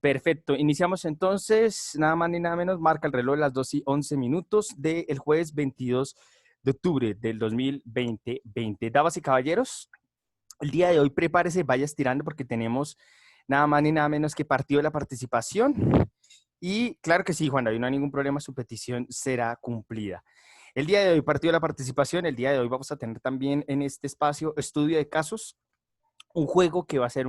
Perfecto, iniciamos entonces, nada más ni nada menos, marca el reloj de las 2:11 del jueves 22 de octubre del 2020. Damas y caballeros, el día de hoy prepárese, vaya estirando porque tenemos nada más ni nada menos que partido de la participación. Y claro que sí, Juan David, no hay ningún problema, su petición será cumplida. El día de hoy, partido de la participación, el día de hoy vamos a tener también en este espacio estudio de casos, un juego que va a ser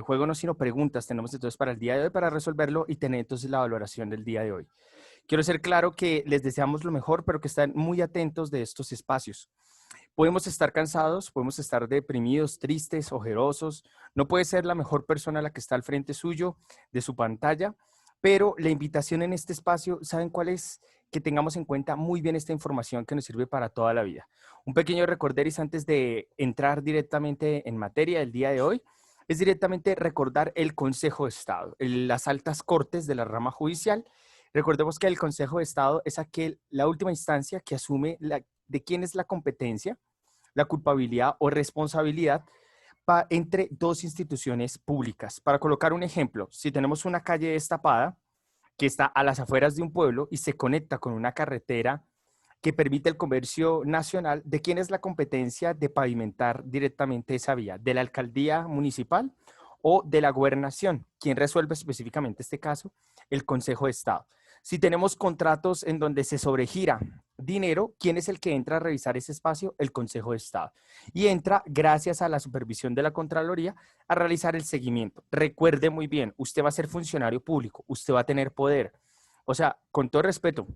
juego no sino preguntas, tenemos entonces para el día de hoy para resolverlo y tener entonces la valoración del día de hoy. Quiero ser claro que les deseamos lo mejor, pero que estén muy atentos de estos espacios. Podemos estar cansados, podemos estar deprimidos, tristes, ojerosos. No puede ser la mejor persona la que está al frente suyo, de su pantalla, pero la invitación en este espacio, ¿saben cuál es? Que tengamos en cuenta muy bien esta información que nos sirve para toda la vida. Un pequeño recorderis antes de entrar directamente en materia del día de hoy, es directamente recordar el Consejo de Estado, las altas cortes de la rama judicial. Recordemos que el Consejo de Estado es la última instancia que asume de quién es la competencia, la culpabilidad o responsabilidad entre dos instituciones públicas. Para colocar un ejemplo, si tenemos una calle destapada que está a las afueras de un pueblo y se conecta con una carretera que permite el comercio nacional, ¿de quién es la competencia de pavimentar directamente esa vía? ¿De la alcaldía municipal o de la gobernación? ¿Quién resuelve específicamente este caso? El Consejo de Estado. Si tenemos contratos en donde se sobregira dinero, ¿quién es el que entra a revisar ese espacio? El Consejo de Estado. Y entra, gracias a la supervisión de la Contraloría, a realizar el seguimiento. Recuerde muy bien, usted va a ser funcionario público, usted va a tener poder. O sea, con todo respeto,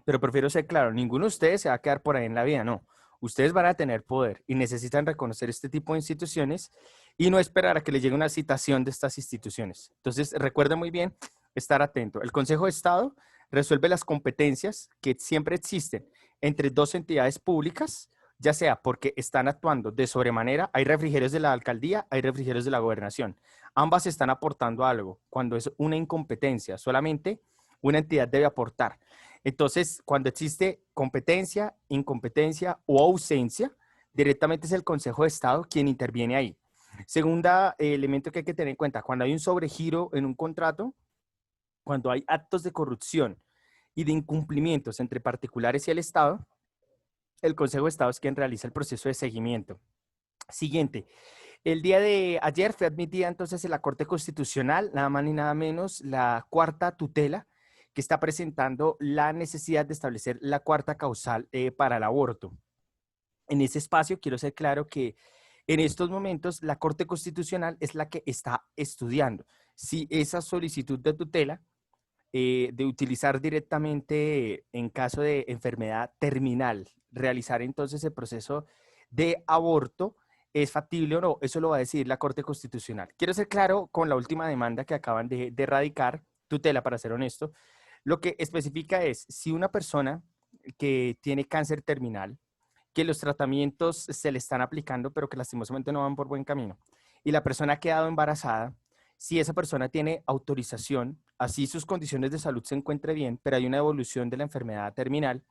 pero prefiero ser claro, ninguno de ustedes se va a quedar por ahí en la vida, no. Ustedes van a tener poder y necesitan reconocer este tipo de instituciones y no esperar a que les llegue una citación de estas instituciones. Entonces, recuerden muy bien estar atento. El Consejo de Estado resuelve las competencias que siempre existen entre dos entidades públicas, ya sea porque están actuando de sobremanera, hay refrigerios de la alcaldía, hay refrigerios de la gobernación. Ambas están aportando algo. Cuando es una incompetencia, solamente una entidad debe aportar. Entonces, cuando existe competencia, incompetencia o ausencia, directamente es el Consejo de Estado quien interviene ahí. Segunda elemento que hay que tener en cuenta, cuando hay un sobregiro en un contrato, cuando hay actos de corrupción y de incumplimientos entre particulares y el Estado, el Consejo de Estado es quien realiza el proceso de seguimiento. Siguiente, el día de ayer fue admitida entonces en la Corte Constitucional, nada más ni nada menos, la cuarta tutela que está presentando la necesidad de establecer la cuarta causal para el aborto. En ese espacio quiero ser claro que en estos momentos la Corte Constitucional es la que está estudiando si esa solicitud de tutela de utilizar directamente en caso de enfermedad terminal, realizar entonces el proceso de aborto, ¿es factible o no? Eso lo va a decidir la Corte Constitucional. Quiero ser claro con la última demanda que acaban de erradicar, tutela para ser honesto, lo que especifica es si una persona que tiene cáncer terminal, que los tratamientos se le están aplicando, pero que lastimosamente no van por buen camino, y la persona ha quedado embarazada, si esa persona tiene autorización, así sus condiciones de salud se encuentre bien, pero hay una evolución de la enfermedad terminal,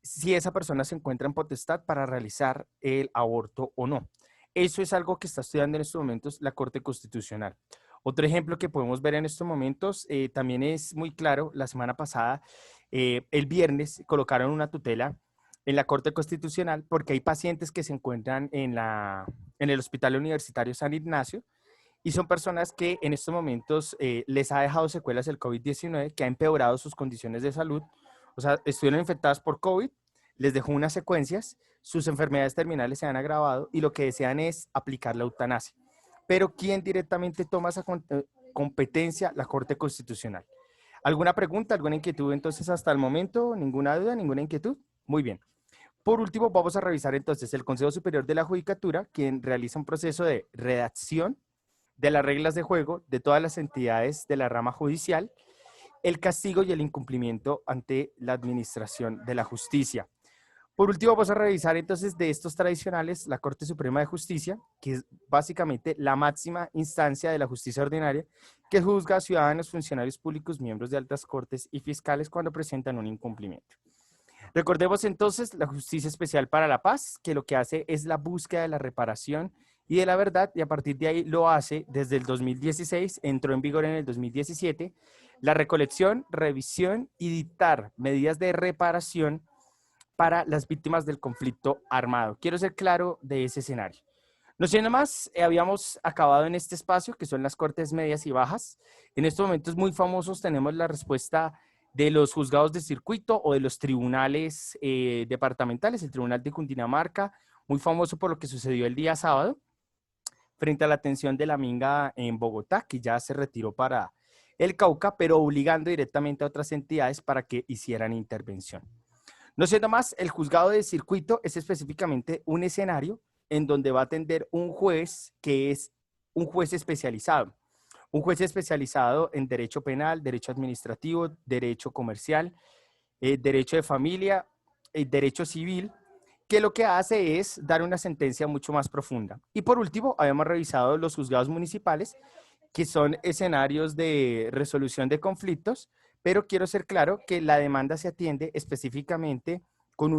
si esa persona se encuentra en potestad para realizar el aborto o no. Eso es algo que está estudiando en estos momentos la Corte Constitucional. Otro ejemplo que podemos ver en estos momentos también es muy claro. La semana pasada, el viernes, colocaron una tutela en la Corte Constitucional porque hay pacientes que se encuentran en el Hospital Universitario San Ignacio y son personas que en estos momentos les ha dejado secuelas el COVID-19, que ha empeorado sus condiciones de salud. O sea, estuvieron infectadas por COVID, les dejó unas secuencias, sus enfermedades terminales se han agravado y lo que desean es aplicar la eutanasia. Pero ¿quién directamente toma esa competencia? La Corte Constitucional. ¿Alguna pregunta, alguna inquietud entonces hasta el momento? ¿Ninguna duda, ninguna inquietud? Muy bien. Por último, vamos a revisar entonces el Consejo Superior de la Judicatura, quien realiza un proceso de redacción de las reglas de juego de todas las entidades de la rama judicial, el castigo y el incumplimiento ante la administración de la justicia. Por último, vamos a revisar entonces de estos tradicionales la Corte Suprema de Justicia, que es básicamente la máxima instancia de la justicia ordinaria, que juzga a ciudadanos, funcionarios públicos, miembros de altas cortes y fiscales cuando presentan un incumplimiento. Recordemos entonces la Justicia Especial para la Paz, que lo que hace es la búsqueda de la reparación y de la Verdad, y a partir de ahí lo hace desde el 2016, entró en vigor en el 2017, la recolección, revisión y dictar medidas de reparación para las víctimas del conflicto armado. Quiero ser claro de ese escenario. No siendo más, habíamos acabado en este espacio, que son las Cortes Medias y Bajas. En estos momentos muy famosos tenemos la respuesta de los juzgados de circuito o de los tribunales departamentales, el Tribunal de Cundinamarca, muy famoso por lo que sucedió el día sábado, frente a la atención de la Minga en Bogotá, que ya se retiró para el Cauca, pero obligando directamente a otras entidades para que hicieran intervención. No siendo más, el juzgado de circuito es específicamente un escenario en donde va a atender un juez que es un juez especializado. Un juez especializado en derecho penal, derecho administrativo, derecho comercial, derecho de familia, derecho civil, que lo que hace es dar una sentencia mucho más profunda. Y por último, habíamos revisado los juzgados municipales, que son escenarios de resolución de conflictos, pero quiero ser claro que la demanda se atiende específicamente con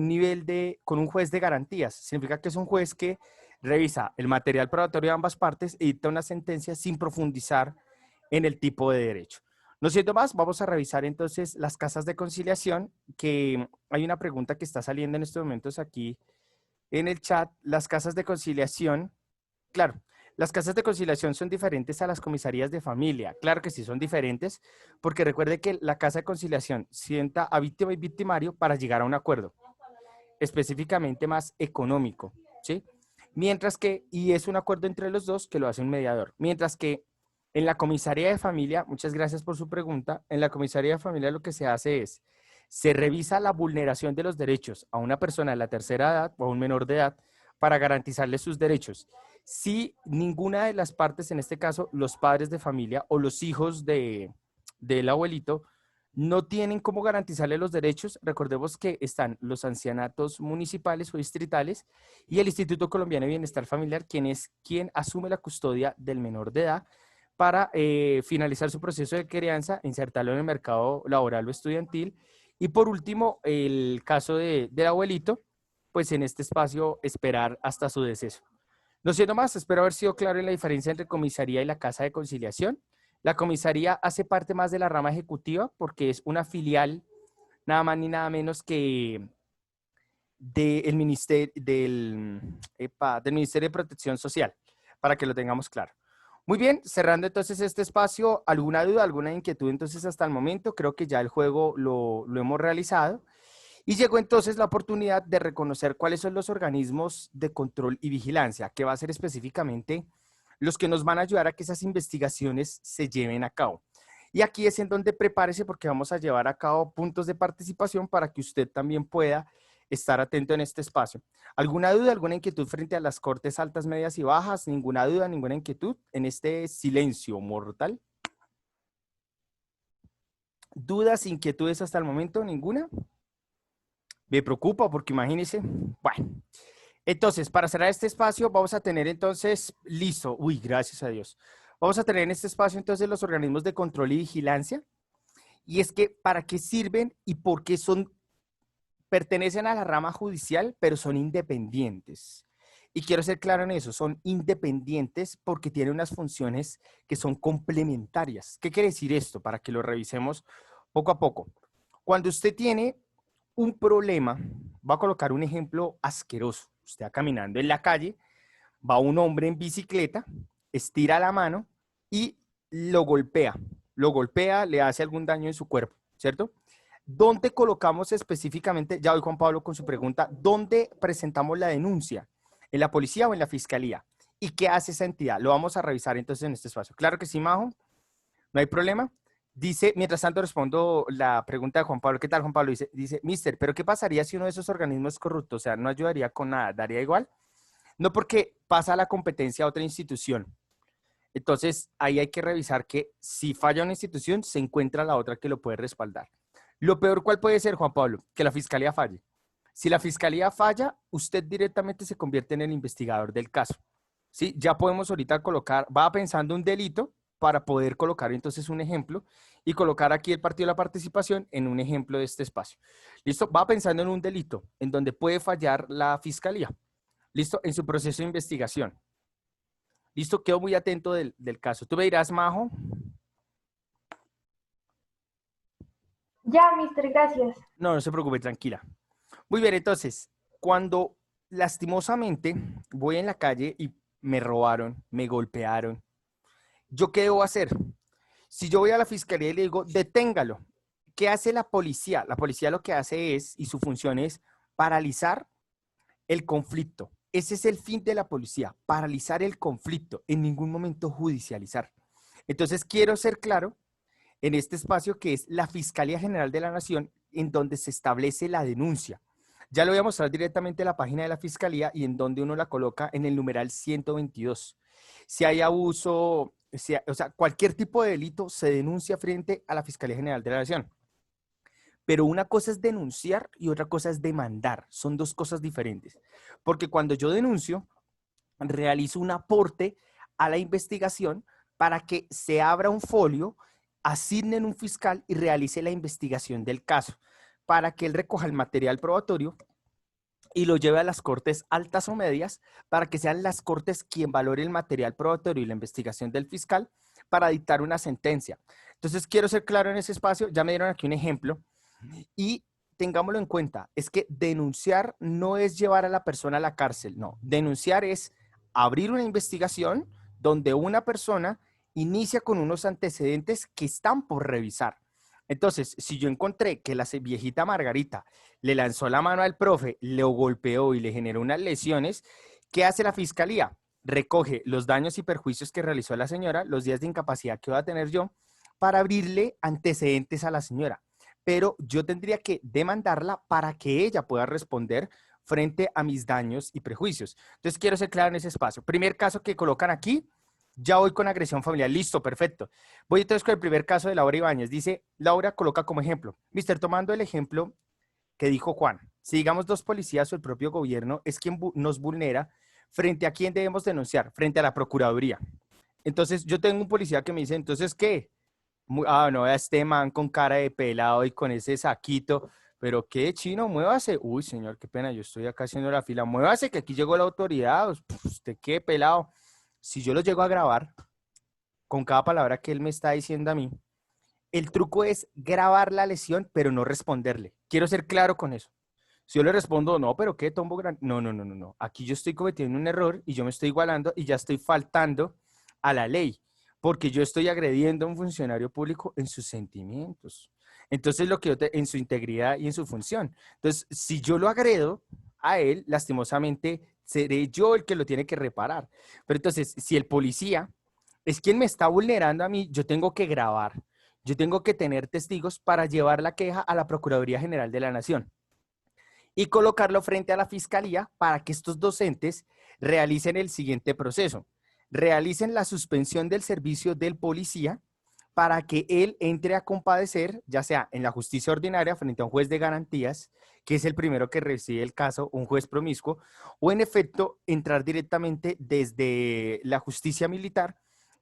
con un juez de garantías. Significa que es un juez que revisa el material probatorio de ambas partes y dicta una sentencia sin profundizar en el tipo de derecho. No siendo más, vamos a revisar entonces las casas de conciliación, que hay una pregunta que está saliendo en estos momentos aquí en el chat. Las casas de conciliación, claro, las casas de conciliación son diferentes a las comisarías de familia. Claro que sí son diferentes, porque recuerde que la casa de conciliación sienta a víctima y victimario para llegar a un acuerdo, específicamente más económico, ¿sí? Mientras que, y es un acuerdo entre los dos que lo hace un mediador, mientras que en la comisaría de familia, muchas gracias por su pregunta, en la comisaría de familia lo que se hace es, se revisa la vulneración de los derechos a una persona de la tercera edad o a un menor de edad para garantizarle sus derechos. Si ninguna de las partes, en este caso los padres de familia o los hijos del abuelito, no tienen cómo garantizarle los derechos, recordemos que están los ancianatos municipales o distritales y el Instituto Colombiano de Bienestar Familiar, quien asume la custodia del menor de edad para finalizar su proceso de crianza, insertarlo en el mercado laboral o estudiantil. Y por último, el caso del abuelito, pues en este espacio esperar hasta su deceso. No siendo más, espero haber sido claro en la diferencia entre comisaría y la casa de conciliación. La comisaría hace parte más de la rama ejecutiva porque es una filial nada más ni nada menos que del Ministerio de Protección Social, para que lo tengamos claro. Muy bien, cerrando entonces este espacio, ¿alguna duda, alguna inquietud entonces hasta el momento? Creo que ya el juego lo hemos realizado. Y llegó entonces la oportunidad de reconocer cuáles son los organismos de control y vigilancia, que va a ser específicamente los que nos van a ayudar a que esas investigaciones se lleven a cabo. Y aquí es en donde prepárese porque vamos a llevar a cabo puntos de participación para que usted también pueda estar atento en este espacio. ¿Alguna duda, alguna inquietud frente a las cortes altas, medias y bajas? ¿Ninguna duda, ninguna inquietud en este silencio mortal? ¿Dudas, inquietudes hasta el momento? ¿Ninguna? Me preocupa porque imagínense. Bueno, entonces, para cerrar este espacio, vamos a tener entonces, listo, uy, gracias a Dios. Vamos a tener en este espacio entonces los organismos de control y vigilancia. Y es que, ¿para qué sirven y por qué pertenecen a la rama judicial, pero son independientes? Y quiero ser claro en eso, son independientes porque tienen unas funciones que son complementarias. ¿Qué quiere decir esto? Para que lo revisemos poco a poco. Cuando usted tiene un problema, va a colocar un ejemplo asqueroso. Usted va caminando en la calle, va un hombre en bicicleta, estira la mano y lo golpea, le hace algún daño en su cuerpo, ¿cierto? ¿Dónde colocamos específicamente, ya voy Juan Pablo con su pregunta, dónde presentamos la denuncia? ¿En la policía o en la fiscalía? ¿Y qué hace esa entidad? Lo vamos a revisar entonces en este espacio. Claro que sí, Majo, no hay problema. Dice, mientras tanto respondo la pregunta de Juan Pablo. ¿Qué tal, Juan Pablo? Dice, mister, ¿pero qué pasaría si uno de esos organismos es corrupto? O sea, no ayudaría con nada, daría igual. No, porque pasa la competencia a otra institución. Entonces, ahí hay que revisar que si falla una institución, se encuentra la otra que lo puede respaldar. Lo peor, ¿cuál puede ser, Juan Pablo? Que la fiscalía falle. Si la fiscalía falla, usted directamente se convierte en el investigador del caso. ¿Sí? Ya podemos ahorita colocar, va pensando un delito para poder colocar entonces un ejemplo y colocar aquí el partido de la participación en un ejemplo de este espacio. ¿Listo? Va pensando en un delito en donde puede fallar la fiscalía. ¿Listo? En su proceso de investigación. Listo, quedo muy atento del caso. Tú me dirás, Majo. Ya, mister, gracias. No, no se preocupe, tranquila. Muy bien, entonces, cuando lastimosamente voy en la calle y me robaron, me golpearon, ¿yo qué debo hacer? Si yo voy a la fiscalía y le digo, deténgalo, ¿qué hace la policía? La policía lo que hace es, y su función es, paralizar el conflicto. Ese es el fin de la policía, paralizar el conflicto, en ningún momento judicializar. Entonces, quiero ser claro en este espacio que es la Fiscalía General de la Nación, en donde se establece la denuncia. Ya lo voy a mostrar directamente en la página de la Fiscalía y en donde uno la coloca en el numeral 122. Si hay abuso, o sea, cualquier tipo de delito se denuncia frente a la Fiscalía General de la Nación. Pero una cosa es denunciar y otra cosa es demandar. Son dos cosas diferentes. Porque cuando yo denuncio, realizo un aporte a la investigación para que se abra un folio, asignen un fiscal y realice la investigación del caso, para que él recoja el material probatorio y lo lleve a las cortes altas o medias, para que sean las cortes quien valore el material probatorio y la investigación del fiscal para dictar una sentencia. Entonces, quiero ser claro en ese espacio. Ya me dieron aquí un ejemplo y tengámoslo en cuenta, es que denunciar no es llevar a la persona a la cárcel, no. Denunciar es abrir una investigación donde una persona inicia con unos antecedentes que están por revisar. Entonces, si yo encontré que la viejita Margarita le lanzó la mano al profe, lo golpeó y le generó unas lesiones, ¿qué hace la fiscalía? Recoge los daños y perjuicios que realizó la señora, los días de incapacidad que voy a tener yo, para abrirle antecedentes a la señora. Pero yo tendría que demandarla para que ella pueda responder frente a mis daños y prejuicios. Entonces, quiero ser claro en ese espacio. Primer caso que colocan aquí, ya voy con agresión familiar. Listo, perfecto. Voy entonces con el primer caso de Laura Ibáñez. Dice, Laura coloca como ejemplo. Mister, tomando el ejemplo que dijo Juan, si digamos dos policías o el propio gobierno es quien nos vulnera, ¿frente a quién debemos denunciar? Frente a la Procuraduría. Entonces, yo tengo un policía que me dice, ¿entonces qué? No, a este man con cara de pelado y con ese saquito. Pero qué chino, muévase. Uy, señor, qué pena, yo estoy acá haciendo la fila. Muévase, que aquí llegó la autoridad. Usted qué pelado. Si yo lo llego a grabar con cada palabra que él me está diciendo a mí, el truco es grabar la lesión, pero no responderle. Quiero ser claro con eso. Si yo le respondo, no, pero qué tombo grande. No, no, no, no, no. Aquí yo estoy cometiendo un error y yo me estoy igualando y ya estoy faltando a la ley, porque yo estoy agrediendo a un funcionario público en sus sentimientos. Entonces, lo que yo en su integridad y en su función. Entonces, si yo lo agredo a él, lastimosamente, seré yo el que lo tiene que reparar. Pero entonces, si el policía es quien me está vulnerando a mí, yo tengo que grabar, yo tengo que tener testigos para llevar la queja a la Procuraduría General de la Nación y colocarlo frente a la fiscalía para que estos docentes realicen el siguiente proceso. Realicen la suspensión del servicio del policía para que él entre a compadecer, ya sea en la justicia ordinaria frente a un juez de garantías, que es el primero que recibe el caso, un juez promiscuo, o en efecto entrar directamente desde la justicia militar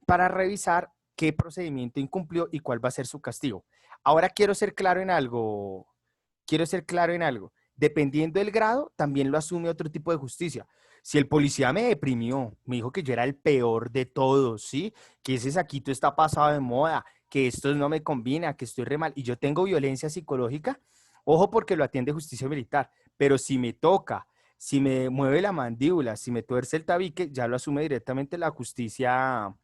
para revisar qué procedimiento incumplió y cuál va a ser su castigo. Ahora quiero ser claro en algo. Dependiendo del grado, también lo asume otro tipo de justicia. Si el policía me deprimió, me dijo que yo era el peor de todos, ¿sí? Que ese saquito está pasado de moda, que esto no me combina, que estoy re mal y yo tengo violencia psicológica, ojo porque lo atiende justicia militar. Pero si me toca, si me mueve la mandíbula, si me tuerce el tabique, ya lo asume directamente la justicia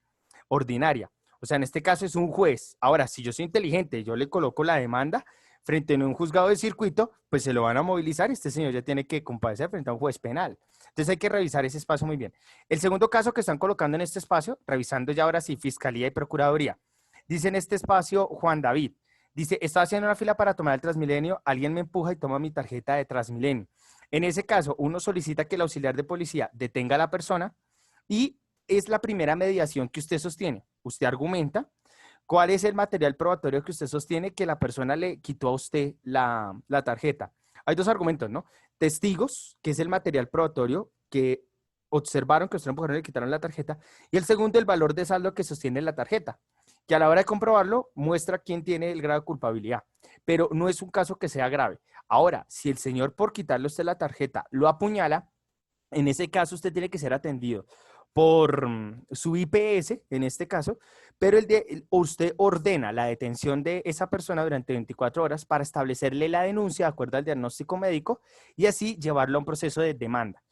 ordinaria. O sea, en este caso es un juez. Ahora, si yo soy inteligente, yo le coloco la demanda frente a un juzgado de circuito, pues se lo van a movilizar y este señor ya tiene que comparecer frente a un juez penal. Entonces hay que revisar ese espacio muy bien. El segundo caso que están colocando en este espacio, revisando ya ahora sí Fiscalía y Procuraduría, dice en este espacio Juan David, dice, estaba haciendo una fila para tomar el Transmilenio, alguien me empuja y toma mi tarjeta de Transmilenio. En ese caso, uno solicita que el auxiliar de policía detenga a la persona y es la primera mediación que usted sostiene. Usted argumenta cuál es el material probatorio que usted sostiene que la persona le quitó a usted la tarjeta. Hay dos argumentos, ¿no? Testigos, que es el material probatorio que observaron que usted empujaron y le quitaron la tarjeta. Y el segundo, el valor de saldo que sostiene la tarjeta, que a la hora de comprobarlo muestra quién tiene el grado de culpabilidad. Pero no es un caso que sea grave. Ahora, si el señor por quitarle a usted la tarjeta lo apuñala, en ese caso usted tiene que ser atendido por su IPS, en este caso, pero usted ordena la detención de esa persona durante 24 horas para establecerle la denuncia de acuerdo al diagnóstico médico y así llevarlo a un proceso de demanda.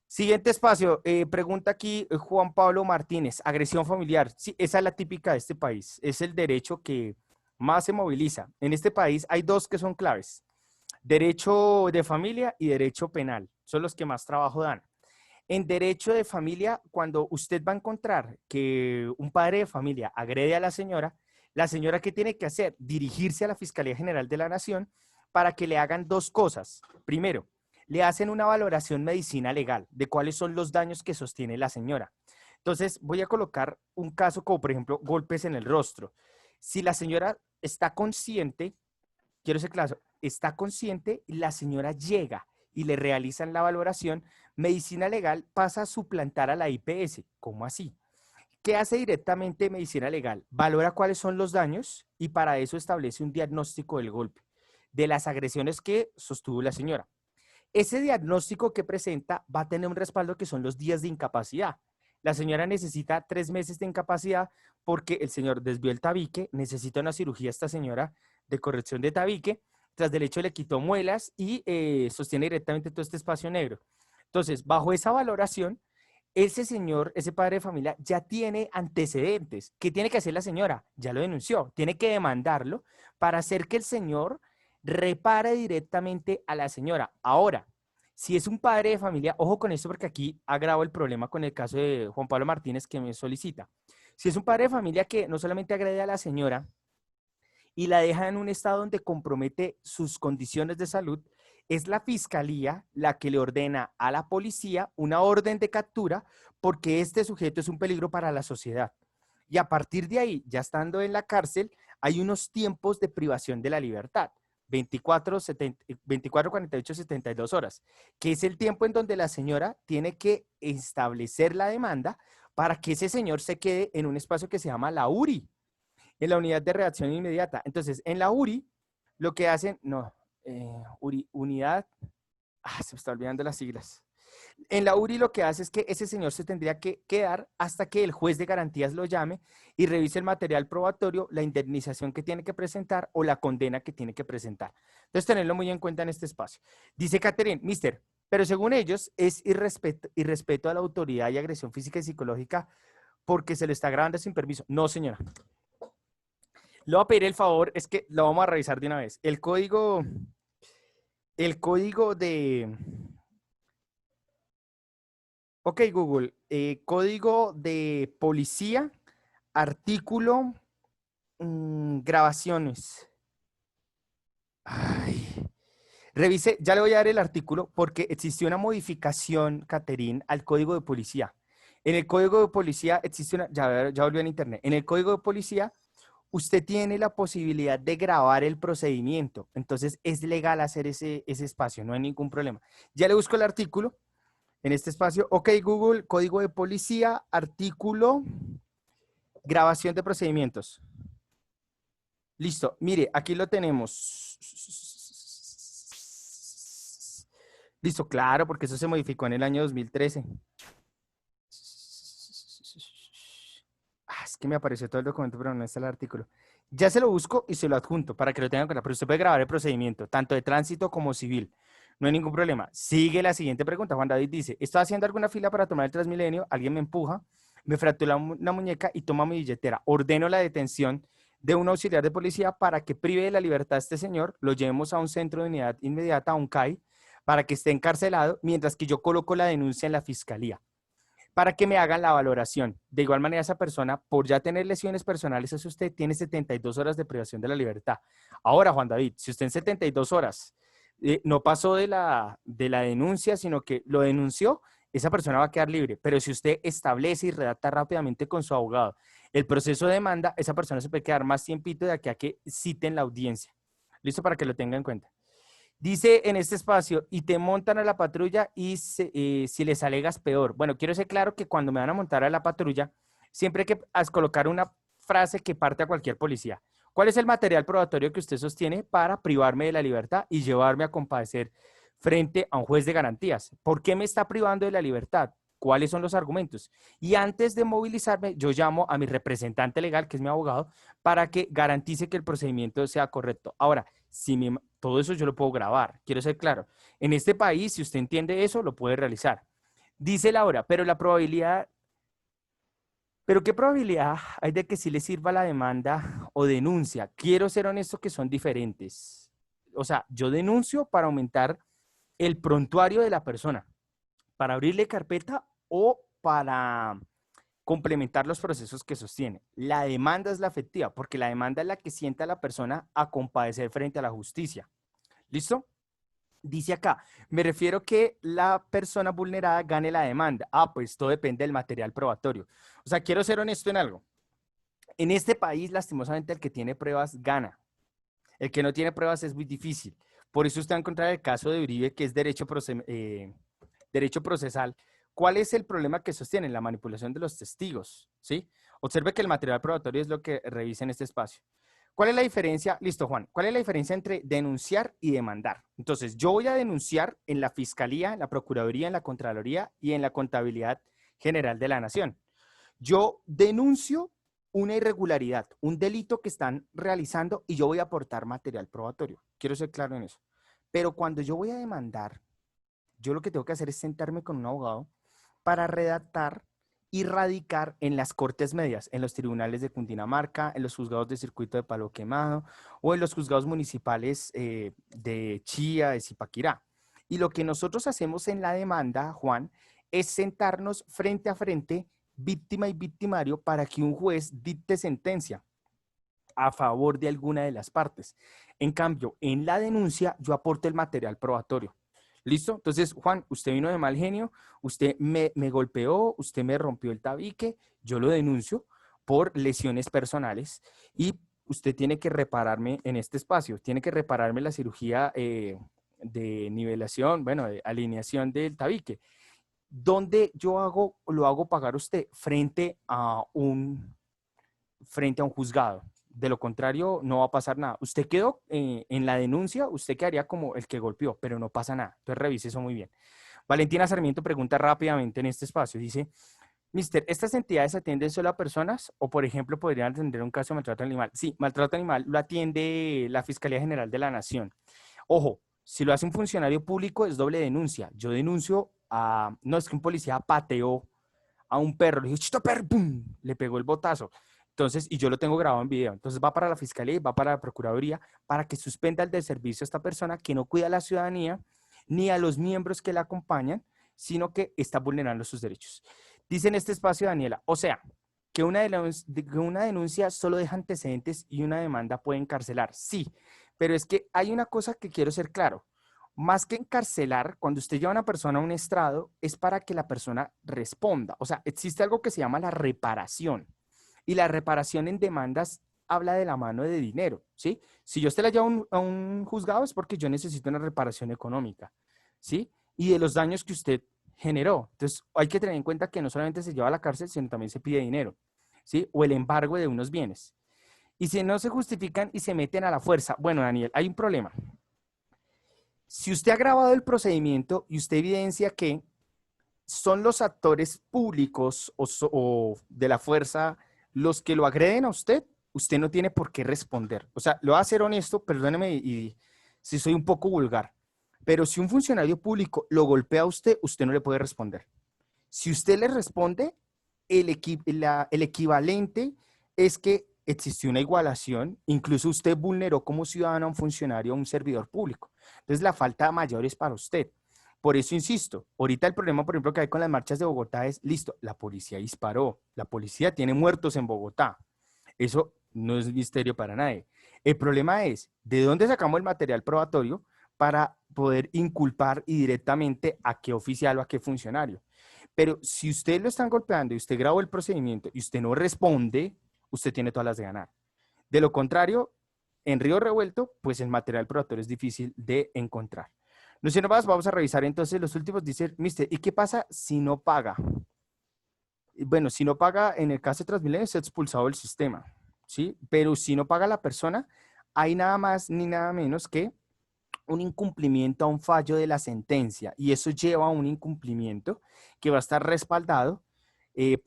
Siguiente espacio, pregunta aquí Juan Pablo Martínez, agresión familiar. Sí, esa es la típica de este país, es el derecho que más se moviliza. En este país hay dos que son claves, derecho de familia y derecho penal, son los que más trabajo dan. En derecho de familia, cuando usted va a encontrar que un padre de familia agrede a la señora ¿qué tiene que hacer? Dirigirse a la Fiscalía General de la Nación para que le hagan dos cosas. Primero, le hacen una valoración medicina legal de cuáles son los daños que sostiene la señora. Entonces, voy a colocar un caso como, por ejemplo, golpes en el rostro. Si la señora está consciente, quiero ser claro, está consciente, la señora llega y le realizan la valoración, medicina legal pasa a suplantar a la IPS. ¿Cómo así? ¿Qué hace directamente medicina legal? Valora cuáles son los daños y para eso establece un diagnóstico del golpe, de las agresiones que sostuvo la señora. Ese diagnóstico que presenta va a tener un respaldo que son los días de incapacidad. La señora necesita 3 meses de incapacidad porque el señor desvió el tabique, necesita una cirugía esta señora de corrección de tabique, tras del hecho le quitó muelas y sostiene directamente todo este espacio negro. Entonces, bajo esa valoración, ese señor, ese padre de familia, ya tiene antecedentes. ¿Qué tiene que hacer la señora? Ya lo denunció. Tiene que demandarlo para hacer que el señor repare directamente a la señora. Ahora, si es un padre de familia, ojo con esto porque aquí agravo el problema con el caso de Juan Pablo Martínez que me solicita. Si es un padre de familia que no solamente agrede a la señora y la deja en un estado donde compromete sus condiciones de salud, es la fiscalía la que le ordena a la policía una orden de captura porque este sujeto es un peligro para la sociedad. Y a partir de ahí, ya estando en la cárcel, hay unos tiempos de privación de la libertad. 24, 48, 72 horas, que es el tiempo en donde la señora tiene que establecer la demanda para que ese señor se quede en un espacio que se llama la URI, en la unidad de reacción inmediata. Entonces, en la URI, lo que hacen, no, unidad, se me está olvidando las siglas. En la URI lo que hace es que ese señor se tendría que quedar hasta que el juez de garantías lo llame y revise el material probatorio, la indemnización que tiene que presentar o la condena que tiene que presentar. Entonces, tenerlo muy en cuenta en este espacio. Dice Catherine, mister, pero según ellos es irrespeto a la autoridad y agresión física y psicológica porque se le está grabando sin permiso. No, señora. Le voy a pedir el favor, es que lo vamos a revisar de una vez. El código de... Ok, Google, código de policía, artículo, grabaciones. Ay. Revise, ya le voy a dar el artículo porque existió una modificación, Caterín, al código de policía. En el código de policía existe una, ya volvió en internet, en el código de policía usted tiene la posibilidad de grabar el procedimiento, entonces es legal hacer ese espacio, no hay ningún problema. Ya le busco el artículo en este espacio. Ok, Google, código de policía, artículo, grabación de procedimientos. Listo, mire, aquí lo tenemos. Listo, claro, porque eso se modificó en el año 2013. Es que me apareció todo el documento, pero no está el artículo. Ya se lo busco y se lo adjunto para que lo tengan en cuenta. Pero usted puede grabar el procedimiento, tanto de tránsito como civil. No hay ningún problema. Sigue la siguiente pregunta. Juan David dice, estoy haciendo alguna fila para tomar el Transmilenio, alguien me empuja, me fractura una muñeca y toma mi billetera. Ordeno la detención de un auxiliar de policía para que prive de la libertad a este señor, lo llevemos a un centro de unidad inmediata, a un CAI, para que esté encarcelado, mientras que yo coloco la denuncia en la fiscalía para que me hagan la valoración. De igual manera, esa persona, por ya tener lesiones personales, eso usted tiene 72 horas de privación de la libertad. Ahora, Juan David, si usted en 72 horas no pasó de la denuncia, sino que lo denunció, esa persona va a quedar libre. Pero si usted establece y redacta rápidamente con su abogado el proceso de demanda, esa persona se puede quedar más tiempito de aquí a que citen la audiencia. Listo, para que lo tenga en cuenta. Dice en este espacio, y te montan a la patrulla y si les alegas peor. Bueno, quiero ser claro que cuando me van a montar a la patrulla, siempre hay que colocar una frase que parte a cualquier policía. ¿Cuál es el material probatorio que usted sostiene para privarme de la libertad y llevarme a comparecer frente a un juez de garantías? ¿Por qué me está privando de la libertad? ¿Cuáles son los argumentos? Y antes de movilizarme, yo llamo a mi representante legal, que es mi abogado, para que garantice que el procedimiento sea correcto. Ahora, todo eso yo lo puedo grabar, quiero ser claro. En este país, si usted entiende eso, lo puede realizar. Dice Laura, pero la probabilidad, pero ¿qué probabilidad hay de que sí le sirva la demanda o denuncia? Quiero ser honesto que son diferentes. O sea, yo denuncio para aumentar el prontuario de la persona, para abrirle carpeta o para complementar los procesos que sostiene. La demanda es la efectiva, porque la demanda es la que sienta a la persona a compadecer frente a la justicia. ¿Listo? Dice acá, me refiero que la persona vulnerada gane la demanda. Ah, pues todo depende del material probatorio. O sea, quiero ser honesto en algo. En este país, lastimosamente, el que tiene pruebas gana. El que no tiene pruebas es muy difícil. Por eso usted va a encontrar el caso de Uribe, que es derecho procesal. ¿Cuál es el problema que sostiene? La manipulación de los testigos, ¿sí? Observe que el material probatorio es lo que revisa en este espacio. ¿Cuál es la diferencia? Listo, Juan. ¿Cuál es la diferencia entre denunciar y demandar? Entonces, yo voy a denunciar en la Fiscalía, en la Procuraduría, en la Contraloría y en la Contabilidad General de la Nación. Yo denuncio una irregularidad, un delito que están realizando y yo voy a aportar material probatorio. Quiero ser claro en eso. Pero cuando yo voy a demandar, yo lo que tengo que hacer es sentarme con un abogado para redactar y radicar en las cortes medias, en los tribunales de Cundinamarca, en los juzgados de circuito de Palo Quemado o en los juzgados municipales de Chía, de Zipaquirá. Y lo que nosotros hacemos en la demanda, Juan, es sentarnos frente a frente, víctima y victimario, para que un juez dicte sentencia a favor de alguna de las partes. En cambio, en la denuncia yo aporto el material probatorio. ¿Listo? Entonces, Juan, usted vino de mal genio, usted me golpeó, usted me rompió el tabique, yo lo denuncio por lesiones personales y usted tiene que repararme en este espacio, tiene que repararme la cirugía de nivelación, bueno, de alineación del tabique. ¿Dónde lo hago pagar usted? Frente a un juzgado. De lo contrario, no va a pasar nada. Usted quedó en la denuncia, usted quedaría como el que golpeó, pero no pasa nada. Entonces revise eso muy bien. Valentina Sarmiento pregunta rápidamente en este espacio. Dice, Mister, ¿estas entidades atienden solo a personas o, por ejemplo, podrían atender un caso de maltrato animal? Sí, maltrato animal lo atiende la Fiscalía General de la Nación. Ojo, si lo hace un funcionario público es doble denuncia. Yo denuncio no, es que un policía pateó a un perro, le dijo, chito perro, ¡pum! Le pegó el botazo. Entonces, y yo lo tengo grabado en video. Entonces va para la fiscalía y va para la procuraduría para que suspenda el deservicio a esta persona que no cuida a la ciudadanía ni a los miembros que la acompañan, sino que está vulnerando sus derechos. Dice en este espacio Daniela, o sea, que una denuncia solo deja antecedentes y una demanda puede encarcelar. Sí, pero es que hay una cosa que quiero ser claro. Más que encarcelar, cuando usted lleva a una persona a un estrado, es para que la persona responda. O sea, existe algo que se llama la reparación. Y la reparación en demandas habla de la mano de dinero, ¿sí? Si yo te la llevo a un juzgado es porque yo necesito una reparación económica, ¿sí? Y de los daños que usted generó. Entonces, hay que tener en cuenta que no solamente se lleva a la cárcel, sino también se pide dinero, ¿sí? O el embargo de unos bienes. Y si no se justifican y se meten a la fuerza, bueno, Daniel, hay un problema. Si usted ha grabado el procedimiento y usted evidencia que son los actores públicos o de la fuerza los que lo agreden a usted, usted no tiene por qué responder. O sea, lo voy a ser honesto, perdóneme y si soy un poco vulgar, pero si un funcionario público lo golpea a usted, usted no le puede responder. Si usted le responde, el equivalente es que existió una igualación, incluso usted vulneró como ciudadano a un funcionario o a un servidor público. Entonces, la falta mayor es para usted. Por eso insisto, ahorita el problema, por ejemplo, que hay con las marchas de Bogotá es, listo, la policía disparó, la policía tiene muertos en Bogotá. Eso no es misterio para nadie. El problema es, ¿de dónde sacamos el material probatorio para poder inculpar y directamente a qué oficial o a qué funcionario? Pero si usted lo están golpeando y usted grabó el procedimiento y usted no responde, usted tiene todas las de ganar. De lo contrario, en Río Revuelto, pues el material probatorio es difícil de encontrar. No sé, más, vamos a revisar entonces los últimos. Dice, mister, ¿y qué pasa si no paga? Bueno, si no paga, en el caso de Transmilenio, se ha expulsado del sistema, ¿sí? Pero si no paga la persona, hay nada más ni nada menos que un incumplimiento a un fallo de la sentencia y eso lleva a un incumplimiento que va a estar respaldado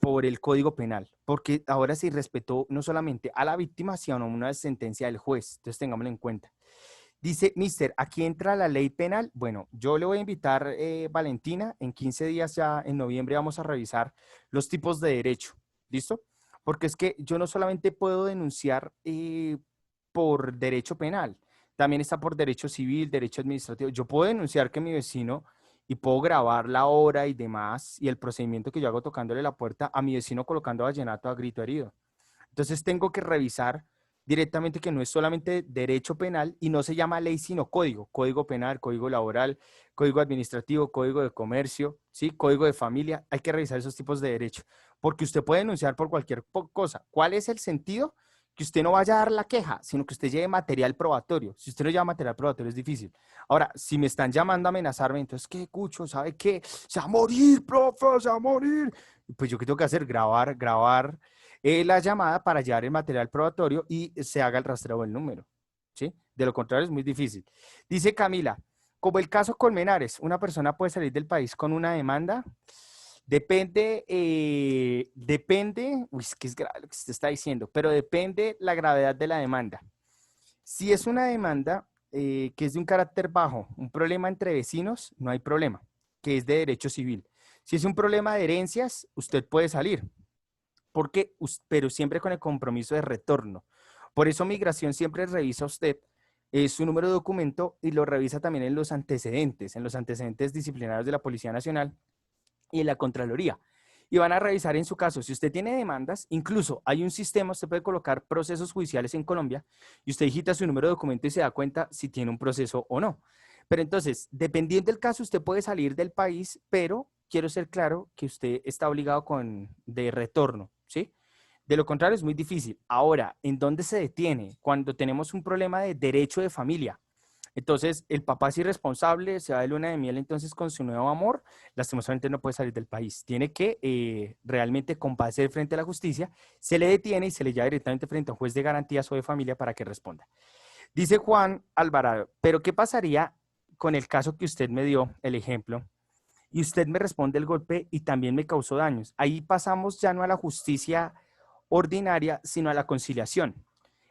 por el Código Penal, porque ahora se respetó no solamente a la víctima, sino a una sentencia del juez. Entonces tengámoslo en cuenta. Dice, mister, aquí entra la ley penal. Bueno, yo le voy a invitar, Valentina, en 15 días ya, en noviembre, vamos a revisar los tipos de derecho. ¿Listo? Porque es que yo no solamente puedo denunciar por derecho penal, también está por derecho civil, derecho administrativo. Yo puedo denunciar que mi vecino y puedo grabar la hora y demás y el procedimiento que yo hago tocándole la puerta a mi vecino colocando vallenato a grito herido. Entonces tengo que revisar directamente que no es solamente derecho penal y no se llama ley, sino código. Código penal, código laboral, código administrativo, código de comercio, ¿sí? Código de familia. Hay que revisar esos tipos de derecho. Porque usted puede denunciar por cualquier cosa. ¿Cuál es el sentido? Que usted no vaya a dar la queja, sino que usted lleve material probatorio. Si usted no lleva material probatorio es difícil. Ahora, si me están llamando a amenazarme, entonces, ¿qué, Cucho? ¿Sabe qué? Se va a morir, profe, se va a morir. Pues yo, ¿qué tengo que hacer? Grabar la llamada para llevar el material probatorio y se haga el rastreo del número, ¿sí? De lo contrario es muy difícil. Dice Camila, como el caso Colmenares, una persona puede salir del país con una demanda. Depende, uy, es que es grave lo que usted está diciendo, pero depende la gravedad de la demanda. Si es una demanda que es de un carácter bajo, un problema entre vecinos, no hay problema, que es de derecho civil. Si es un problema de herencias, usted puede salir, porque, pero siempre con el compromiso de retorno. Por eso Migración siempre revisa a usted su número de documento y lo revisa también en los antecedentes disciplinarios de la Policía Nacional y en la Contraloría. Y van a revisar en su caso, si usted tiene demandas, incluso hay un sistema, usted puede colocar procesos judiciales en Colombia y usted digita su número de documento y se da cuenta si tiene un proceso o no. Pero entonces, dependiendo del caso, usted puede salir del país, pero quiero ser claro que usted está obligado de retorno, ¿sí? De lo contrario, es muy difícil. Ahora, ¿en dónde se detiene? Cuando tenemos un problema de derecho de familia. Entonces, el papá es irresponsable, se va de luna de miel entonces con su nuevo amor, lastimosamente no puede salir del país. Tiene que realmente comparecer frente a la justicia, se le detiene y se le lleva directamente frente a un juez de garantías o de familia para que responda. Dice Juan Alvarado, pero ¿qué pasaría con el caso que usted me dio, el ejemplo, y usted me responde el golpe y también me causó daños? Ahí pasamos ya no a la justicia ordinaria, sino a la conciliación.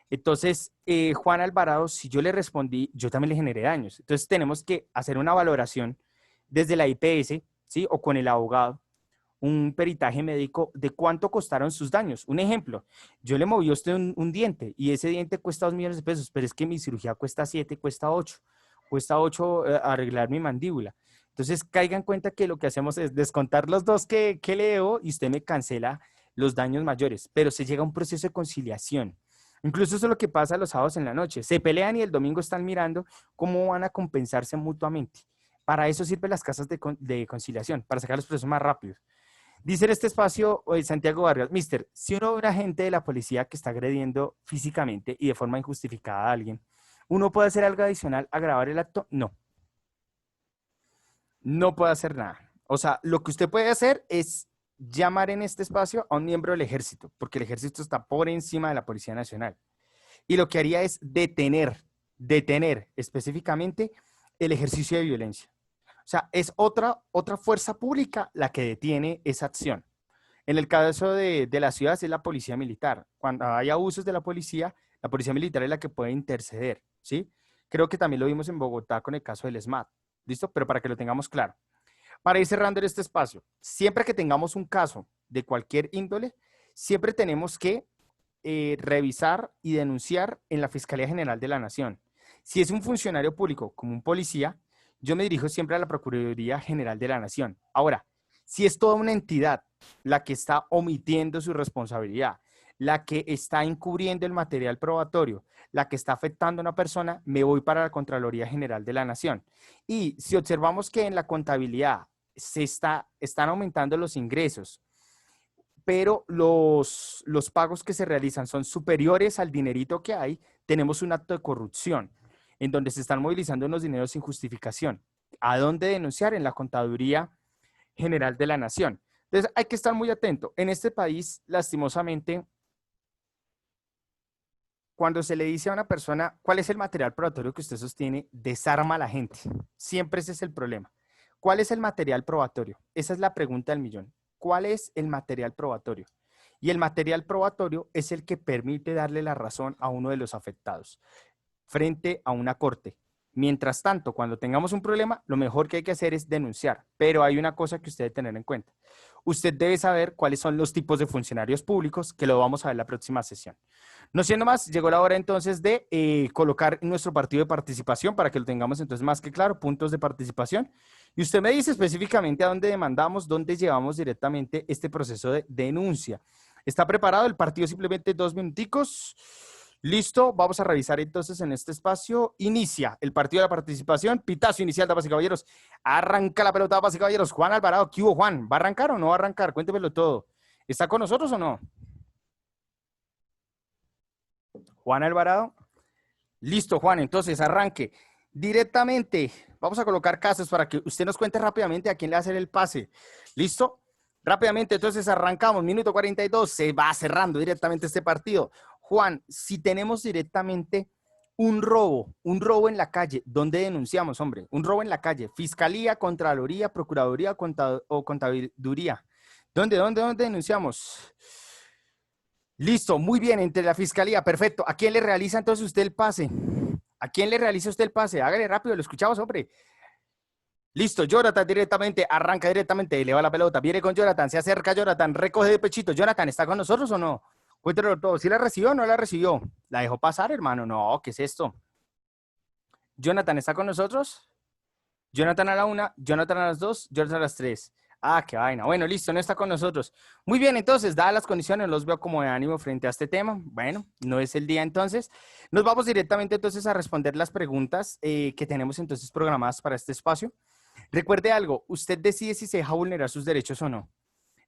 Entonces, Juan Alvarado, si yo le respondí, yo también le generé daños. Entonces, tenemos que hacer una valoración desde la IPS, ¿sí? O con el abogado, un peritaje médico de cuánto costaron sus daños. Un ejemplo, yo le moví a usted un diente y ese diente cuesta 2 millones de pesos, pero es que mi cirugía cuesta 7, cuesta 8 arreglar mi mandíbula. Entonces, caiga en cuenta que lo que hacemos es descontar los dos que le debo y usted me cancela los daños mayores, pero se llega a un proceso de conciliación. Incluso eso es lo que pasa los sábados en la noche. Se pelean y el domingo están mirando cómo van a compensarse mutuamente. Para eso sirven las casas de conciliación, para sacar los procesos más rápidos. Dice en este espacio Santiago Vargas, mister, si uno ve a un agente de la policía que está agrediendo físicamente y de forma injustificada a alguien, ¿uno puede hacer algo adicional a grabar el acto? No, no puede hacer nada. O sea, lo que usted puede hacer es llamar en este espacio a un miembro del ejército, porque el ejército está por encima de la Policía Nacional. Y lo que haría es detener específicamente el ejercicio de violencia. O sea, es otra fuerza pública la que detiene esa acción. En el caso de la ciudad es la policía militar. Cuando hay abusos de la policía militar es la que puede interceder, ¿sí? Creo que también lo vimos en Bogotá con el caso del SMAT, ¿listo? Pero para que lo tengamos claro. Para ir cerrando en este espacio, siempre que tengamos un caso de cualquier índole, siempre tenemos que revisar y denunciar en la Fiscalía General de la Nación. Si es un funcionario público como un policía, yo me dirijo siempre a la Procuraduría General de la Nación. Ahora, si es toda una entidad la que está omitiendo su responsabilidad, la que está encubriendo el material probatorio, la que está afectando a una persona, me voy para la Contraloría General de la Nación. Y si observamos que en la contabilidad están aumentando los ingresos, pero los pagos que se realizan son superiores al dinerito que hay, tenemos un acto de corrupción en donde se están movilizando unos dineros sin justificación. ¿A dónde denunciar? En la Contaduría General de la Nación. Entonces hay que estar muy atento. En este país, lastimosamente, cuando se le dice a una persona cuál es el material probatorio que usted sostiene, desarma a la gente. Siempre ese es el problema. ¿Cuál es el material probatorio? Esa es la pregunta del millón. ¿Cuál es el material probatorio? Y el material probatorio es el que permite darle la razón a uno de los afectados frente a una corte. Mientras tanto, cuando tengamos un problema, lo mejor que hay que hacer es denunciar. Pero hay una cosa que usted debe tener en cuenta. Usted debe saber cuáles son los tipos de funcionarios públicos, que lo vamos a ver en la próxima sesión. No siendo más, llegó la hora entonces de colocar nuestro partido de participación para que lo tengamos entonces más que claro, puntos de participación. Y usted me dice específicamente a dónde demandamos, dónde llevamos directamente este proceso de denuncia. ¿Está preparado el partido? Simplemente 2 minuticos. Listo, vamos a revisar entonces en este espacio. Inicia el partido de la participación. Pitazo inicial, damas y caballeros. Arranca la pelota, damas y caballeros. Juan Alvarado, ¿qué hubo, Juan? ¿Va a arrancar o no va a arrancar? Cuéntemelo todo. ¿Está con nosotros o no? Juan Alvarado. Listo, Juan, entonces arranque. Directamente, vamos a colocar casos para que usted nos cuente rápidamente a quién le va a hacer el pase. ¿Listo? Rápidamente, entonces arrancamos. Minuto 42, se va cerrando directamente este partido. Juan, si tenemos directamente un robo en la calle, ¿dónde denunciamos, hombre? Un robo en la calle, Fiscalía, Contraloría, Procuraduría o Contaduría. ¿Dónde denunciamos? Listo, muy bien, entre la Fiscalía, perfecto. ¿A quién le realiza entonces usted el pase? ¿A quién le realiza usted el pase? Hágale rápido, lo escuchamos, hombre. Listo, Jonathan directamente, arranca directamente, eleva la pelota, viene con Jonathan, se acerca Jonathan, recoge de pechito. Jonathan, ¿está con nosotros o no? Cuéntanos todo. ¿Sí la recibió o no la recibió? ¿La dejó pasar, hermano? No, ¿qué es esto? Jonathan, ¿está con nosotros? Jonathan a la 1, Jonathan a las 2, Jonathan a las 3. Ah, qué vaina. Bueno, listo, no está con nosotros. Muy bien, entonces, dadas las condiciones, los veo como de ánimo frente a este tema. Bueno, no es el día entonces. Nos vamos directamente entonces a responder las preguntas que tenemos entonces programadas para este espacio. Recuerde algo, usted decide si se deja vulnerar sus derechos o no.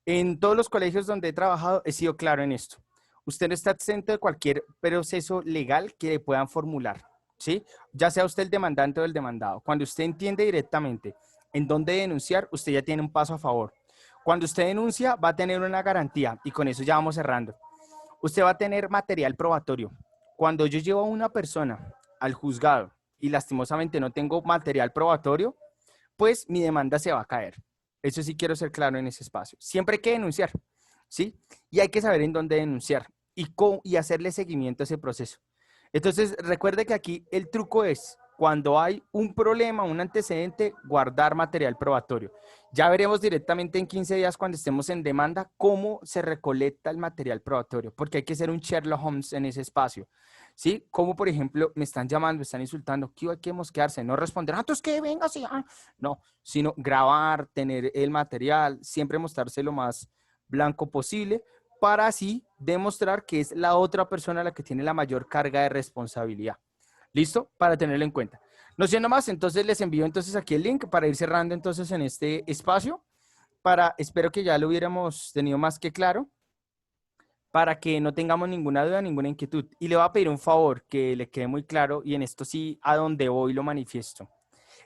En todos los colegios donde he trabajado he sido claro en esto. Usted no está exento de cualquier proceso legal que le puedan formular, ¿sí? Ya sea usted el demandante o el demandado. Cuando usted entiende directamente en dónde denunciar, usted ya tiene un paso a favor. Cuando usted denuncia, va a tener una garantía y con eso ya vamos cerrando. Usted va a tener material probatorio. Cuando yo llevo a una persona al juzgado y lastimosamente no tengo material probatorio, pues mi demanda se va a caer. Eso sí quiero ser claro en ese espacio. Siempre hay que denunciar, ¿sí? Y hay que saber en dónde denunciar y hacerle seguimiento a ese proceso. Entonces, recuerde que aquí el truco es, cuando hay un problema, un antecedente, guardar material probatorio. Ya veremos directamente en 15 días, cuando estemos en demanda, cómo se recolecta el material probatorio, porque hay que ser un Sherlock Holmes en ese espacio. ¿Sí? Como por ejemplo, me están llamando, me están insultando, ¿qué hay que mosquearse? No responder, entonces que venga, sí, no, sino grabar, tener el material, siempre mostrarse lo más blanco posible, para así demostrar que es la otra persona la que tiene la mayor carga de responsabilidad. ¿Listo? Para tenerlo en cuenta. No siendo más, entonces les envío entonces aquí el link para ir cerrando entonces en este espacio, espero que ya lo hubiéramos tenido más que claro, para que no tengamos ninguna duda, ninguna inquietud. Y le voy a pedir un favor que le quede muy claro, y en esto sí, a donde voy lo manifiesto.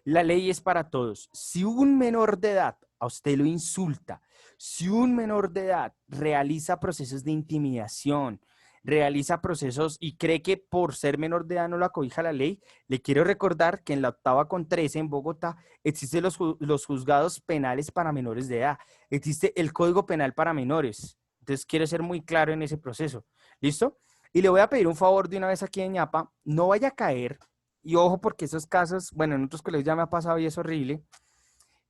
La ley es para todos. Si un menor de edad a usted lo insulta, si un menor de edad realiza procesos de intimidación, realiza procesos y cree que por ser menor de edad no lo acobija la ley, le quiero recordar que en la 8ª con 13 en Bogotá existen los juzgados penales para menores de edad. Existe el Código Penal para menores. Entonces quiero ser muy claro en ese proceso. ¿Listo? Y le voy a pedir un favor de una vez aquí en ñapa, no vaya a caer. Y ojo, porque esos casos, bueno, en otros colegios ya me ha pasado y es horrible,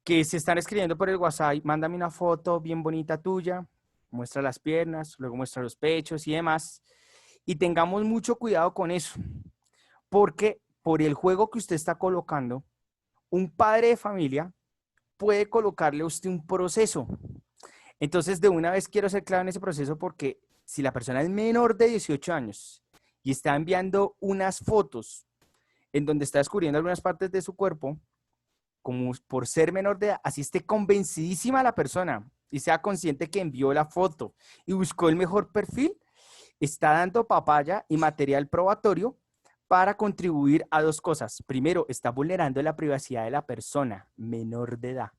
que se están escribiendo por el WhatsApp, mándame una foto bien bonita tuya, muestra las piernas, luego muestra los pechos y demás. Y tengamos mucho cuidado con eso, porque por el juego que usted está colocando, un padre de familia puede colocarle a usted un proceso. Entonces, de una vez quiero ser claro en ese proceso, porque si la persona es menor de 18 años y está enviando unas fotos en donde está descubriendo algunas partes de su cuerpo, como por ser menor de edad, así esté convencidísima la persona y sea consciente que envió la foto y buscó el mejor perfil, está dando papaya y material probatorio para contribuir a dos cosas. Primero, está vulnerando la privacidad de la persona menor de edad.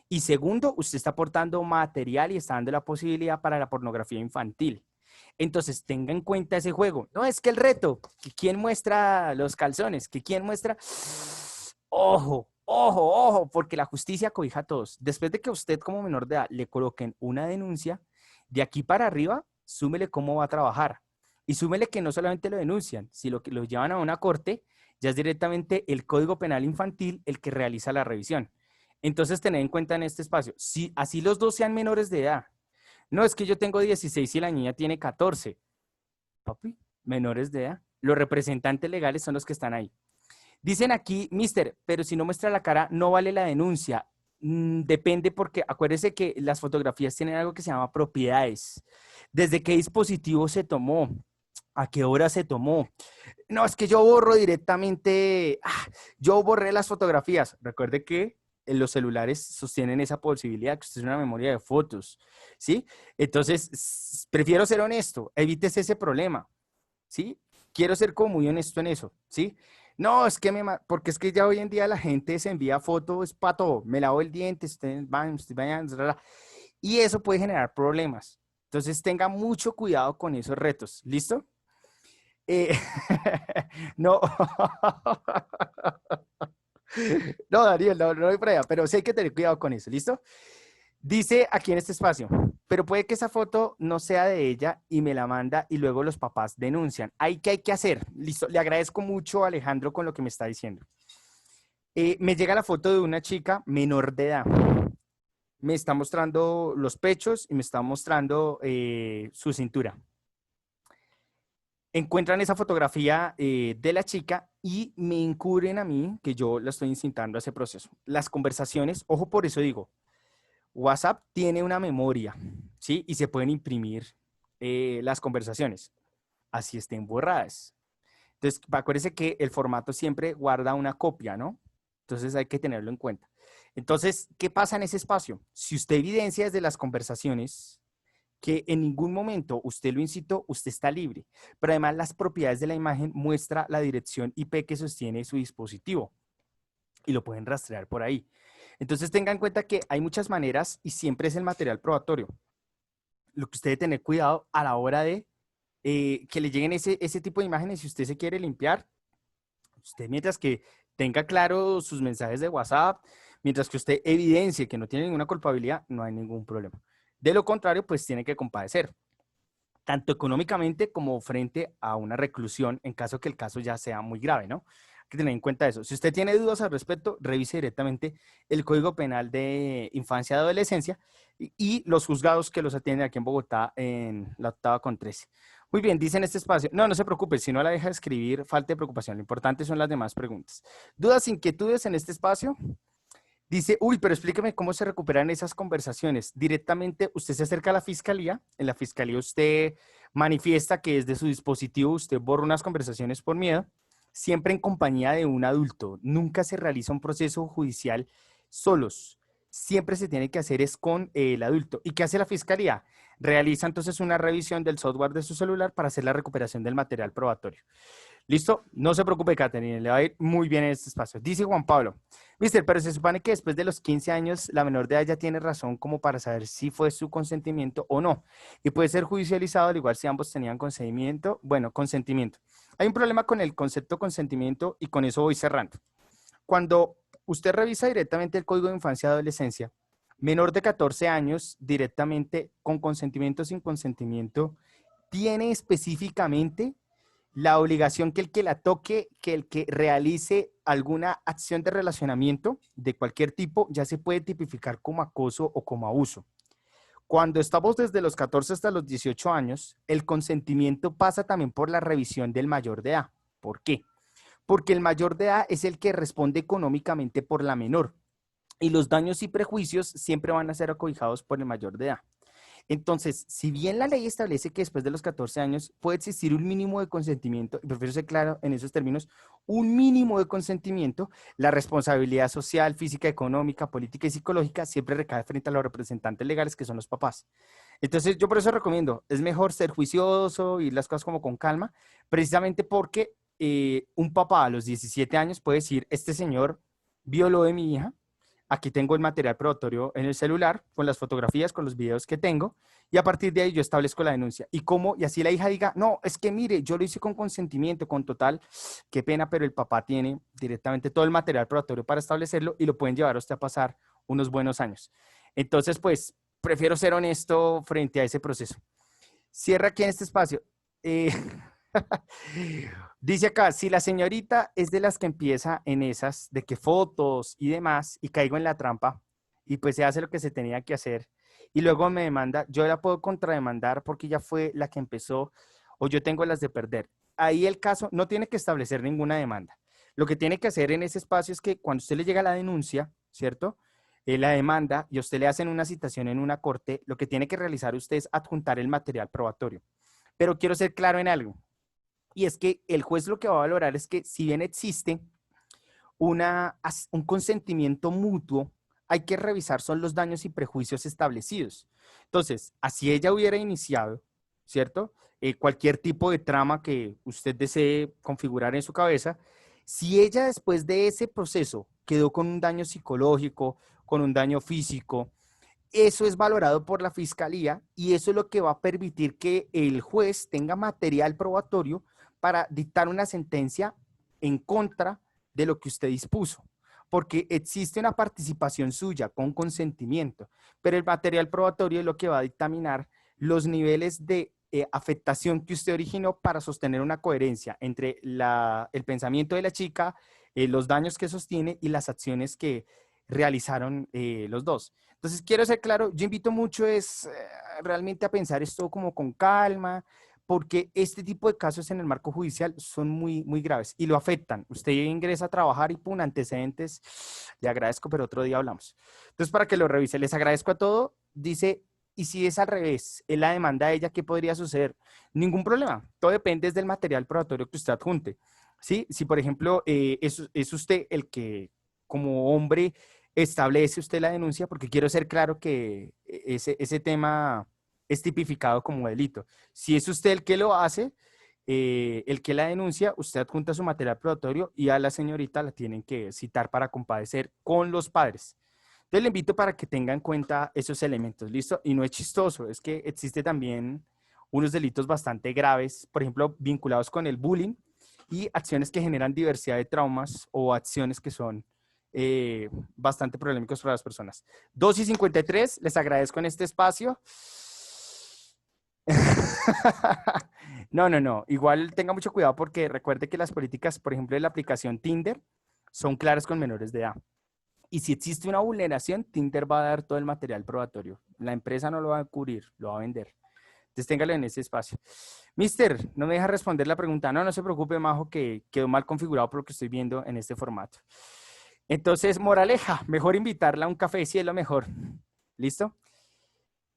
Y segundo, usted está aportando material y está dando la posibilidad para la pornografía infantil. Entonces, tenga en cuenta ese juego. No, es que el reto, que quién muestra los calzones, que quién muestra... Ojo, ojo, ojo, porque la justicia cobija a todos. Después de que usted como menor de edad le coloquen una denuncia, de aquí para arriba, súmele cómo va a trabajar. Y súmele que no solamente lo denuncian, sino que lo llevan a una corte, ya es directamente el Código Penal Infantil el que realiza la revisión. Entonces, tened en cuenta en este espacio, si así los dos sean menores de edad, no es que yo tengo 16 y la niña tiene 14, papi, menores de edad. Los representantes legales son los que están ahí. Dicen aquí, mister, pero si no muestra la cara, no vale la denuncia. Depende porque acuérdese que las fotografías tienen algo que se llama propiedades. ¿Desde qué dispositivo se tomó? ¿A qué hora se tomó? No, es que yo borro directamente. Yo borré las fotografías. Recuerde que los celulares sostienen esa posibilidad, que usted es una memoria de fotos, ¿sí? Entonces, prefiero ser honesto. Evítese ese problema, ¿sí? Quiero ser como muy honesto en eso, ¿sí? No, es que porque es que ya hoy en día la gente se envía fotos para todo. Me lavo el diente, ustedes vayan, y eso puede generar problemas. Entonces, tenga mucho cuidado con esos retos. ¿Listo? Eh, no, no, Daniel, no voy para allá, pero sí hay que tener cuidado con eso. ¿Listo? Dice aquí en este espacio, pero puede que esa foto no sea de ella y me la manda y luego los papás denuncian. ¿Qué hay que hacer? Listo, le agradezco mucho a Alejandro con lo que me está diciendo. Me llega la foto de una chica menor de edad. Me está mostrando los pechos y me está mostrando su cintura. Encuentran esa fotografía de la chica y me encubren a mí que yo la estoy incitando a ese proceso. Las conversaciones, ojo, por eso digo, WhatsApp tiene una memoria, ¿sí? Y se pueden imprimir las conversaciones, así estén borradas. Entonces, acuérdese que el formato siempre guarda una copia, ¿no? Entonces hay que tenerlo en cuenta. Entonces, ¿qué pasa en ese espacio? Si usted evidencia desde las conversaciones que en ningún momento usted lo incitó, usted está libre. Pero además las propiedades de la imagen muestra la dirección IP que sostiene su dispositivo y lo pueden rastrear por ahí. Entonces tengan en cuenta que hay muchas maneras y siempre es el material probatorio. Lo que usted debe tener cuidado a la hora de que le lleguen ese tipo de imágenes, si usted se quiere limpiar, usted mientras que tenga claro sus mensajes de WhatsApp, mientras que usted evidencie que no tiene ninguna culpabilidad, no hay ningún problema. De lo contrario, pues tiene que compadecer, tanto económicamente como frente a una reclusión en caso que el caso ya sea muy grave, ¿no? Hay que tener en cuenta eso. Si usted tiene dudas al respecto, revise directamente el Código Penal de Infancia y Adolescencia y los juzgados que los atienden aquí en Bogotá en la 8ª con 13. Muy bien, dice en este espacio, no se preocupe, si no la deja escribir, falta de preocupación. Lo importante son las demás preguntas. ¿Dudas, inquietudes en este espacio? Dice, uy, pero explíqueme cómo se recuperan esas conversaciones. Directamente usted se acerca a la fiscalía, en la fiscalía usted manifiesta que desde su dispositivo usted borra unas conversaciones por miedo, siempre en compañía de un adulto. Nunca se realiza un proceso judicial solos. Siempre se tiene que hacer es con el adulto. ¿Y qué hace la fiscalía? Realiza entonces una revisión del software de su celular para hacer la recuperación del material probatorio. ¿Listo? No se preocupe, Catherine, le va a ir muy bien en este espacio. Dice Juan Pablo, mister, pero se supone que después de los 15 años la menor de edad ya tiene razón como para saber si fue su consentimiento o no. Y puede ser judicializado al igual si ambos tenían consentimiento. Bueno, consentimiento. Hay un problema con el concepto consentimiento y con eso voy cerrando. Cuando usted revisa directamente el Código de Infancia y Adolescencia, menor de 14 años directamente con consentimiento o sin consentimiento, tiene específicamente la obligación que el que la toque, que el que realice alguna acción de relacionamiento de cualquier tipo, ya se puede tipificar como acoso o como abuso. Cuando estamos desde los 14 hasta los 18 años, el consentimiento pasa también por la revisión del mayor de edad. ¿Por qué? Porque el mayor de edad es el que responde económicamente por la menor y los daños y prejuicios siempre van a ser acobijados por el mayor de edad. Entonces, si bien la ley establece que después de los 14 años puede existir un mínimo de consentimiento, y prefiero ser claro en esos términos, un mínimo de consentimiento, la responsabilidad social, física, económica, política y psicológica siempre recae frente a los representantes legales que son los papás. Entonces, yo por eso recomiendo, es mejor ser juicioso y las cosas como con calma, precisamente porque un papá a los 17 años puede decir, este señor violó de mi hija, aquí tengo el material probatorio en el celular, con las fotografías, con los videos que tengo, y a partir de ahí yo establezco la denuncia. Y así la hija diga, no, es que mire, yo lo hice con consentimiento, con total, qué pena, pero el papá tiene directamente todo el material probatorio para establecerlo y lo pueden llevar a usted a pasar unos buenos años. Entonces, pues, prefiero ser honesto frente a ese proceso. Cierra aquí en este espacio. Eh, Dice acá, si la señorita es de las que empieza en esas, de que fotos y demás, y caigo en la trampa, y pues se hace lo que se tenía que hacer, y luego me demanda, yo la puedo contrademandar porque ella fue la que empezó, o yo tengo las de perder. Ahí el caso no tiene que establecer ninguna demanda. Lo que tiene que hacer en ese espacio es que cuando usted le llega la denuncia, ¿cierto? La demanda, y a usted le hacen una citación en una corte, lo que tiene que realizar usted es adjuntar el material probatorio. Pero quiero ser claro en algo. Y es que el juez lo que va a valorar es que si bien existe un consentimiento mutuo, hay que revisar son los daños y prejuicios establecidos. Entonces, así ella hubiera iniciado, ¿cierto? Cualquier tipo de trama que usted desee configurar en su cabeza, si ella después de ese proceso quedó con un daño psicológico, con un daño físico, eso es valorado por la fiscalía y eso es lo que va a permitir que el juez tenga material probatorio para dictar una sentencia en contra de lo que usted dispuso, porque existe una participación suya con consentimiento, pero el material probatorio es lo que va a dictaminar los niveles de afectación que usted originó para sostener una coherencia entre el pensamiento de la chica, los daños que sostiene y las acciones que realizaron los dos. Entonces, quiero ser claro, yo invito mucho realmente a pensar esto como con calma, porque este tipo de casos en el marco judicial son muy, muy graves y lo afectan. Usted ingresa a trabajar y pum, antecedentes, le agradezco, pero otro día hablamos. Entonces, para que lo revise, les agradezco a todo. Dice, y si es al revés, es la demanda de ella, ¿qué podría suceder? Ningún problema. Todo depende del material probatorio que usted adjunte. ¿Sí? Si, por ejemplo, es usted el que, como hombre, establece usted la denuncia, porque quiero ser claro que ese tema es tipificado como delito. Si es usted el que lo hace, el que la denuncia, usted adjunta su material probatorio y a la señorita la tienen que citar para compadecer con los padres. Entonces le invito para que tenga en cuenta esos elementos, ¿listo? Y no es chistoso, es que existe también unos delitos bastante graves, por ejemplo, vinculados con el bullying y acciones que generan diversidad de traumas o acciones que son bastante problemáticos para las personas. 2:53, les agradezco en este espacio. No, no, no. Igual tenga mucho cuidado porque recuerde que las políticas, por ejemplo, de la aplicación Tinder, son claras con menores de edad. Y si existe una vulneración, Tinder va a dar todo el material probatorio. La empresa no lo va a cubrir, lo va a vender. Entonces téngalo en ese espacio. Mister, no me deja responder la pregunta. No, no se preocupe, Majo, que quedó mal configurado por lo que estoy viendo en este formato. Entonces, moraleja, mejor invitarla a un café, si es lo mejor. ¿Listo?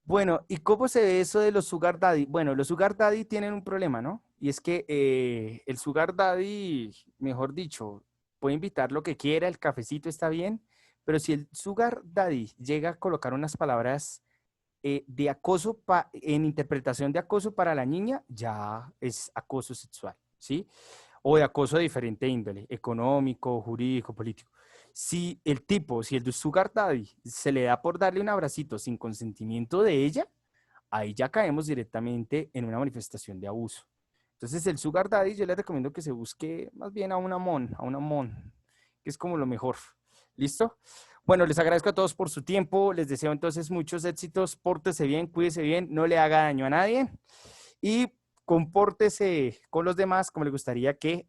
Bueno, ¿y cómo se ve eso de los sugar daddy? Bueno, los sugar daddy tienen un problema, ¿no? Y es que el sugar daddy, mejor dicho, puede invitar lo que quiera, el cafecito está bien, pero si el sugar daddy llega a colocar unas palabras de acoso en interpretación de acoso para la niña, ya es acoso sexual, ¿sí? O de acoso de diferente índole, económico, jurídico, político. Si el de Sugar Daddy se le da por darle un abracito sin consentimiento de ella, ahí ya caemos directamente en una manifestación de abuso. Entonces, el Sugar Daddy yo le recomiendo que se busque más bien a una mon, que es como lo mejor. ¿Listo? Bueno, les agradezco a todos por su tiempo, les deseo entonces muchos éxitos, pórtese bien, cuídese bien, no le haga daño a nadie y compórtese con los demás como le gustaría que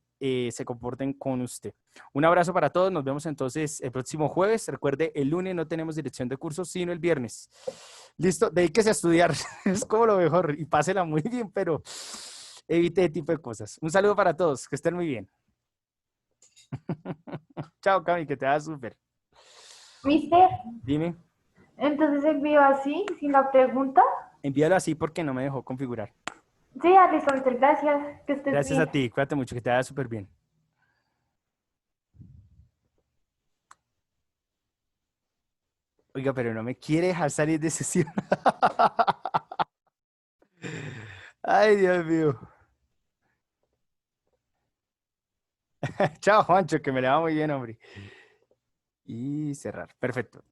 se comporten con usted. Un abrazo para todos, nos vemos entonces el próximo jueves. Recuerde, el lunes no tenemos dirección de cursos, sino el viernes. Listo, dedíquese a estudiar, es como lo mejor y pásela muy bien, pero evite ese tipo de cosas. Un saludo para todos, que estén muy bien. Chao, Cami, que te va súper. Mister, Dime, entonces envío así, sin la pregunta. envíalo así porque no me dejó configurar. Sí, listo, mister, gracias. Que estés Gracias a bien. ti, cuídate mucho, que te vaya súper bien. Oiga, pero no me quiere dejar salir de sesión. Ay, Dios mío. Chao, Juancho, que me le va muy bien, hombre. y cerrar. Perfecto.